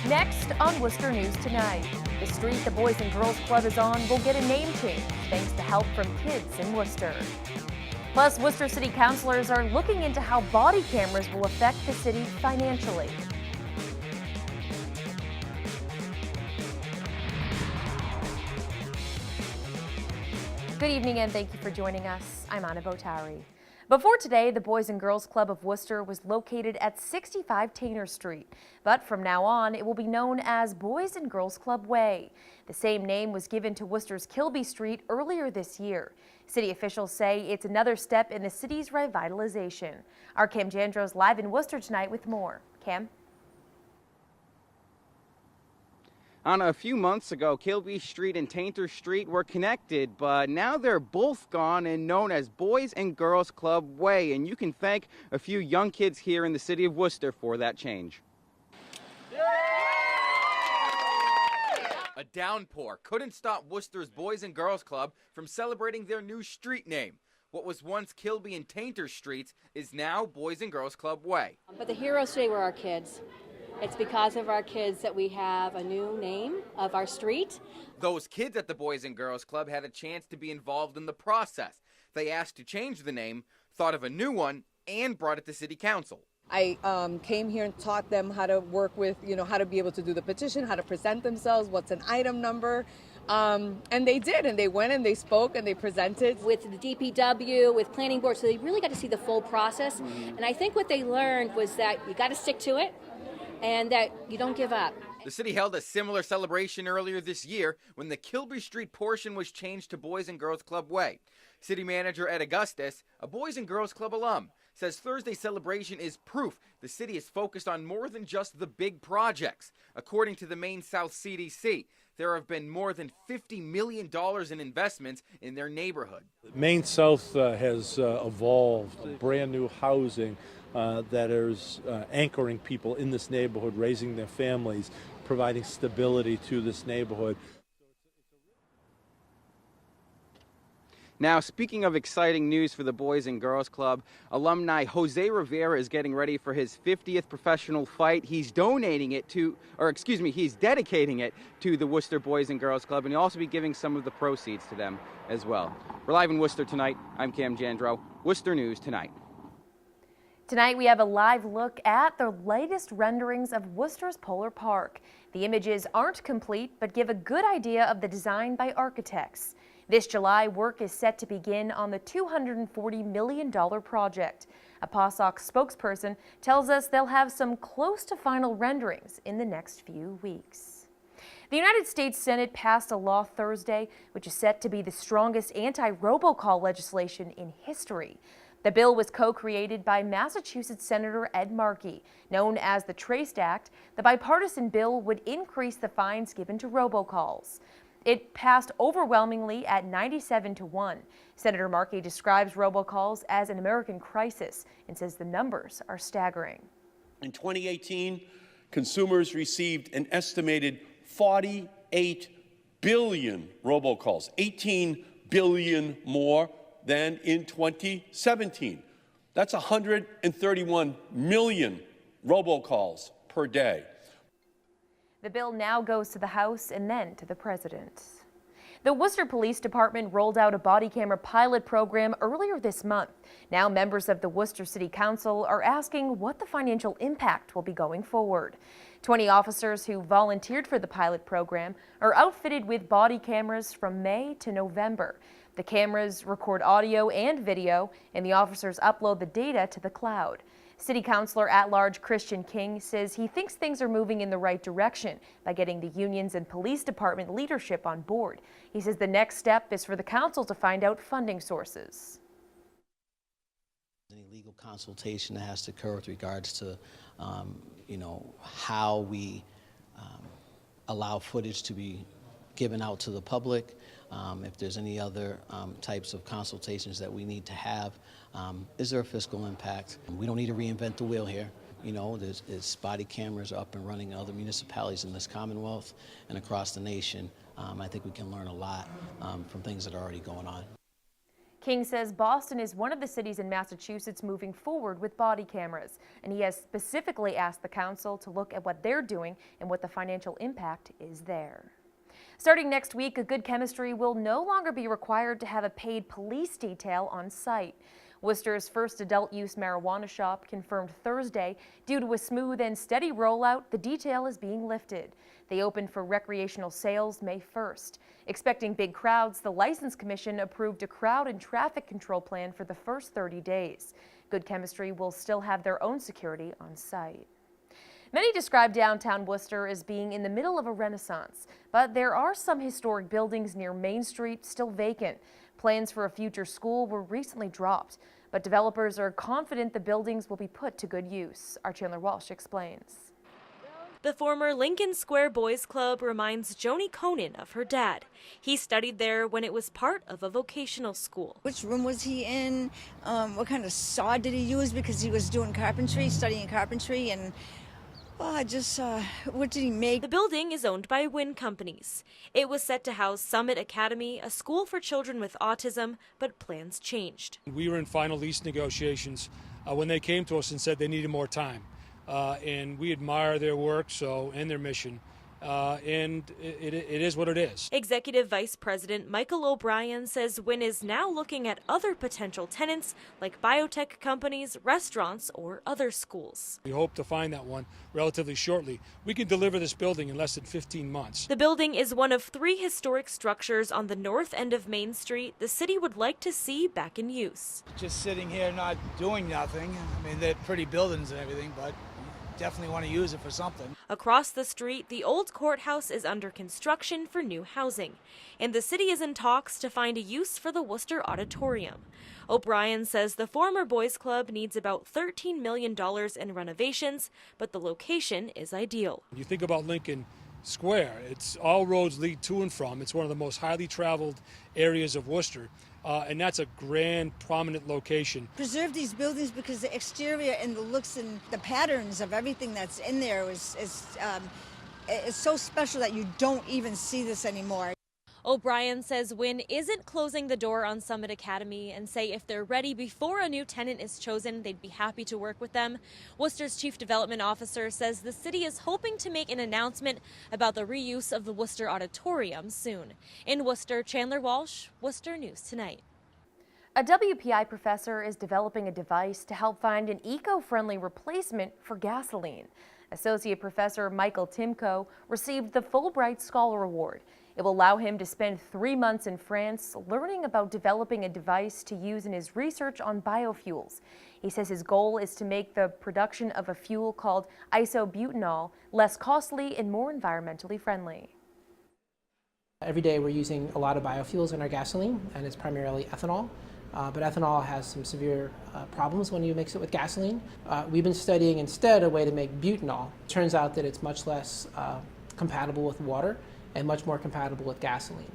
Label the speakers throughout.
Speaker 1: Next on Worcester News Tonight, the street the Boys and Girls Club is on will get a name change thanks to help from kids in Worcester. Plus, Worcester City councilors are looking into how body cameras will affect the city financially. Good evening and thank you for joining us. I'm Anna Botari. Before today, the Boys and Girls Club of Worcester was located at 65 Tainer Street, but from now on it will be known as Boys and Girls Club Way. The same name was given to Worcester's Kilby Street earlier this year. City officials say it's another step in the city's revitalization. Our Cam Jandro's live in Worcester tonight with more. Cam?
Speaker 2: A few months ago, Kilby Street and Tainter Street were connected, but now they're both gone and known as Boys and Girls Club Way. And you can thank a few young kids here in the city of Worcester for that change.
Speaker 3: A downpour couldn't stop Worcester's Boys and Girls Club from celebrating their new street name. What was once Kilby and Tainter Streets is now Boys and Girls Club Way.
Speaker 4: But the heroes today were our kids. It's because of our kids that we have a new name of our street.
Speaker 3: Those kids at the Boys and Girls Club had a chance to be involved in the process. They asked to change the name, thought of a new one, and brought it to City Council.
Speaker 5: I came here and taught them how to work with, how to be able to do the petition, how to present themselves, what's an item number. And they did, and they went and they spoke and they presented.
Speaker 4: With the DPW, with planning board, so they really got to see the full process. And I think what they learned was that you got to stick to it and that you don't give up.
Speaker 3: The city held a similar celebration earlier this year when the Kilby Street portion was changed to Boys and Girls Club Way. City Manager Ed Augustus, a Boys and Girls Club alum, says Thursday's celebration is proof the city is focused on more than just the big projects. According to the Maine South CDC, there have been more than $50 million in investments in their neighborhood.
Speaker 6: Maine South has evolved brand new housing that is anchoring people in this neighborhood, raising their families, providing stability to this neighborhood.
Speaker 2: Now, speaking of exciting news for the Boys and Girls Club, alumni Jose Rivera is getting ready for his 50th professional fight. He's dedicating it to the Worcester Boys and Girls Club, and he'll also be giving some of the proceeds to them as well. We're live in Worcester tonight. I'm Cam Jandro. Worcester News Tonight.
Speaker 1: Tonight we have a live look at the latest renderings of Worcester's Polar Park. The images aren't complete, but give a good idea of the design by architects. This July, work is set to begin on the $240 million project. A POSOC spokesperson tells us they'll have some close to final renderings in the next few weeks. The United States Senate passed a law Thursday, which is set to be the strongest anti-robocall legislation in history. The bill was co-created by Massachusetts Senator Ed Markey. Known as the Traced Act, the bipartisan bill would increase the fines given to robocalls. It passed overwhelmingly at 97-1. Senator Markey describes robocalls as an American crisis and says the numbers are staggering.
Speaker 7: In 2018, consumers received an estimated 48 billion robocalls, 18 billion more than in 2017. That's 131 million robocalls per day.
Speaker 1: The bill now goes to the House and then to the President. The Worcester Police Department rolled out a body camera pilot program earlier this month. Now members of the Worcester City Council are asking what the financial impact will be going forward. 20 officers who volunteered for the pilot program are outfitted with body cameras from May to November. The cameras record audio and video, and the officers upload the data to the cloud. City Councilor at-large Christian King says he thinks things are moving in the right direction by getting the unions and police department leadership on board. He says the next step is for the council to find out funding sources.
Speaker 8: Any legal consultation that has to occur with regards to, how we allow footage to be given out to the public. If there's any other types of consultations that we need to have, is there a fiscal impact? We don't need to reinvent the wheel here. There's body cameras up and running in other municipalities in this Commonwealth and across the nation. I think we can learn a lot from things that are already going on.
Speaker 1: King says Boston is one of the cities in Massachusetts moving forward with body cameras, and he has specifically asked the council to look at what they're doing and what the financial impact is there. Starting next week, Good Chemistry will no longer be required to have a paid police detail on site. Worcester's first adult-use marijuana shop confirmed Thursday, due to a smooth and steady rollout, the detail is being lifted. They opened for recreational sales May 1st. Expecting big crowds, the License Commission approved a crowd and traffic control plan for the first 30 days. Good Chemistry will still have their own security on site. Many describe downtown Worcester as being in the middle of a renaissance, but there are some historic buildings near Main Street still vacant. Plans for a future school were recently dropped, but developers are confident the buildings will be put to good use. Our Chandler Walsh explains.
Speaker 9: The former Lincoln Square Boys Club reminds Joni Conan of her dad. He studied there when it was part of a vocational school.
Speaker 10: Which room was he in? What kind of saw did he use? Because he was doing carpentry, studying carpentry, and what did he make?
Speaker 9: The building is owned by Wynn Companies. It was set to house Summit Academy, a school for children with autism, but plans changed.
Speaker 11: We were in final lease negotiations when they came to us and said they needed more time. And we admire their work and their mission. And it is what it is.
Speaker 9: Executive Vice President Michael O'Brien says Wynn is now looking at other potential tenants like biotech companies, restaurants, or other schools.
Speaker 11: We hope to find that one relatively shortly. We can deliver this building in less than 15 months.
Speaker 9: The building is one of 3 historic structures on the north end of Main Street the city would like to see back in use.
Speaker 12: Just sitting here not doing nothing. I mean, they're pretty buildings and everything, but definitely want to use it for something.
Speaker 9: Across the street, the old courthouse is under construction for new housing, and the city is in talks to find a use for the Worcester Auditorium. O'Brien says the former Boys Club needs about $13 million in renovations, but the location is ideal.
Speaker 11: You think about Lincoln Square, it's all roads lead to and from. It's one of the most highly traveled areas of Worcester. And that's a grand, prominent location.
Speaker 10: Preserve these buildings because the exterior and the looks and the patterns of everything that's in there is so special that you don't even see this anymore.
Speaker 9: O'Brien says Wynn isn't closing the door on Summit Academy and say if they're ready before a new tenant is chosen, they'd be happy to work with them. Worcester's Chief Development Officer says the city is hoping to make an announcement about the reuse of the Worcester Auditorium soon. In Worcester, Chandler Walsh, Worcester News Tonight.
Speaker 1: A WPI professor is developing a device to help find an eco-friendly replacement for gasoline. Associate Professor Michael Timko received the Fulbright Scholar Award. It will allow him to spend 3 months in France learning about developing a device to use in his research on biofuels. He says his goal is to make the production of a fuel called isobutanol less costly and more environmentally friendly.
Speaker 13: Every day we're using a lot of biofuels in our gasoline, and it's primarily ethanol. But ethanol has some severe problems when you mix it with gasoline. We've been studying instead a way to make butanol. Turns out that it's much less compatible with water and much more compatible with gasoline.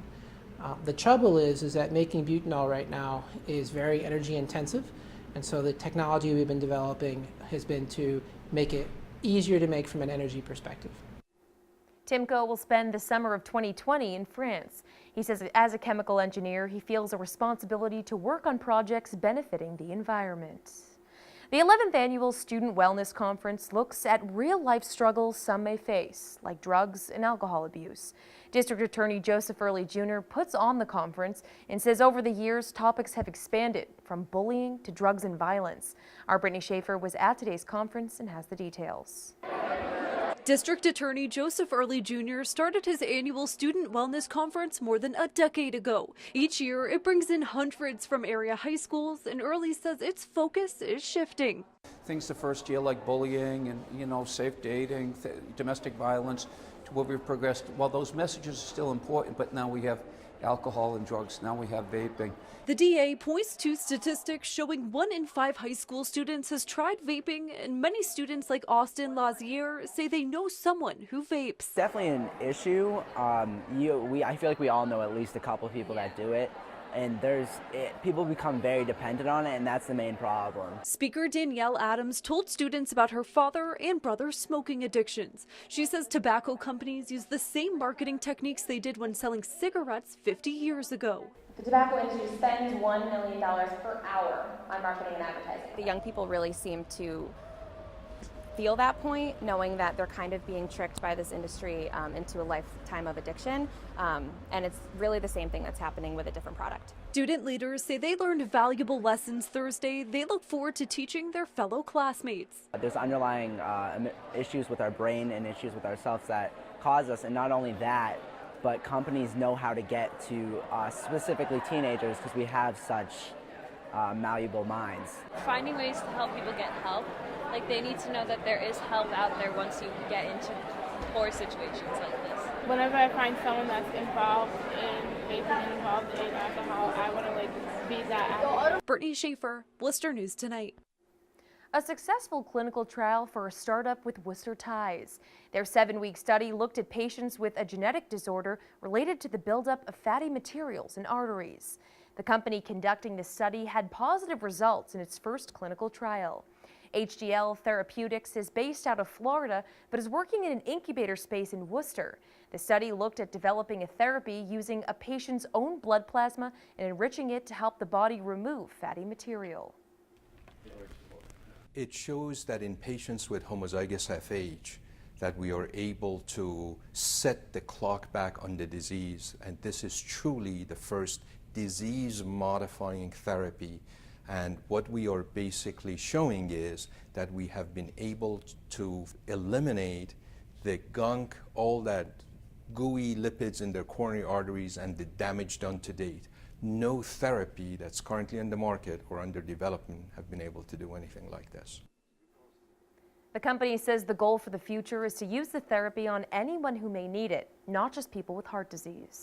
Speaker 13: The trouble is that making butanol right now is very energy intensive, and so the technology we've been developing has been to make it easier to make from an energy perspective.
Speaker 1: Timko will spend the summer of 2020 in France. He says as a chemical engineer, he feels a responsibility to work on projects benefiting the environment. The 11th Annual Student Wellness Conference looks at real-life struggles some may face, like drugs and alcohol abuse. District Attorney Joseph Early Jr. puts on the conference and says over the years, topics have expanded from bullying to drugs and violence. Our Brittany Schaefer was at today's conference and has the details.
Speaker 14: District Attorney Joseph Early Jr. started his annual Student Wellness Conference more than a decade ago. Each year, it brings in hundreds from area high schools, and Early says its focus is shifting.
Speaker 15: Things the first year like bullying and, safe dating, domestic violence, to where we've progressed. While those messages are still important, but now we have alcohol and drugs, now we have vaping.
Speaker 14: The DA points to statistics showing 1 in 5 high school students has tried vaping, and many students like Austin Lazier say they know someone who vapes.
Speaker 16: Definitely an issue. I feel like we all know at least a couple of people that do it. and people become very dependent on it, and that's the main problem.
Speaker 14: Speaker Danielle Adams told students about her father and brother's smoking addictions. She says tobacco companies use the same marketing techniques they did when selling cigarettes 50 years ago.
Speaker 1: The tobacco industry spends $1 million per hour on marketing and advertising.
Speaker 17: The young people really seem to feel that point, knowing that they're kind of being tricked by this industry into a lifetime of addiction. And it's really the same thing that's happening with a different product.
Speaker 14: Student leaders say they learned valuable lessons Thursday. They look forward to teaching their fellow classmates.
Speaker 16: There's underlying issues with our brain and issues with ourselves that cause us, and not only that, but companies know how to get to specifically teenagers because we have such malleable minds.
Speaker 9: Finding ways to help people get help. Like, they need to know that there is help out there once you get into poor situations like this.
Speaker 18: Whenever I find someone that's involved in vaping, involved in alcohol, I want to be that advocate.
Speaker 14: Brittany Schaefer, Worcester News Tonight.
Speaker 1: A successful clinical trial for a startup with Worcester ties. Their 7-week study looked at patients with a genetic disorder related to the buildup of fatty materials in arteries. The company conducting the study had positive results in its first clinical trial. HDL Therapeutics is based out of Florida, but is working in an incubator space in Worcester. The study looked at developing a therapy using a patient's own blood plasma and enriching it to help the body remove fatty material.
Speaker 19: It shows that in patients with homozygous FH, that we are able to set the clock back on the disease, and this is truly the first disease-modifying therapy. And what we are basically showing is that we have been able to eliminate the gunk, all that gooey lipids in their coronary arteries and the damage done to date. No therapy that's currently on the market or under development have been able to do anything like this.
Speaker 1: The company says the goal for the future is to use the therapy on anyone who may need it, not just people with heart disease.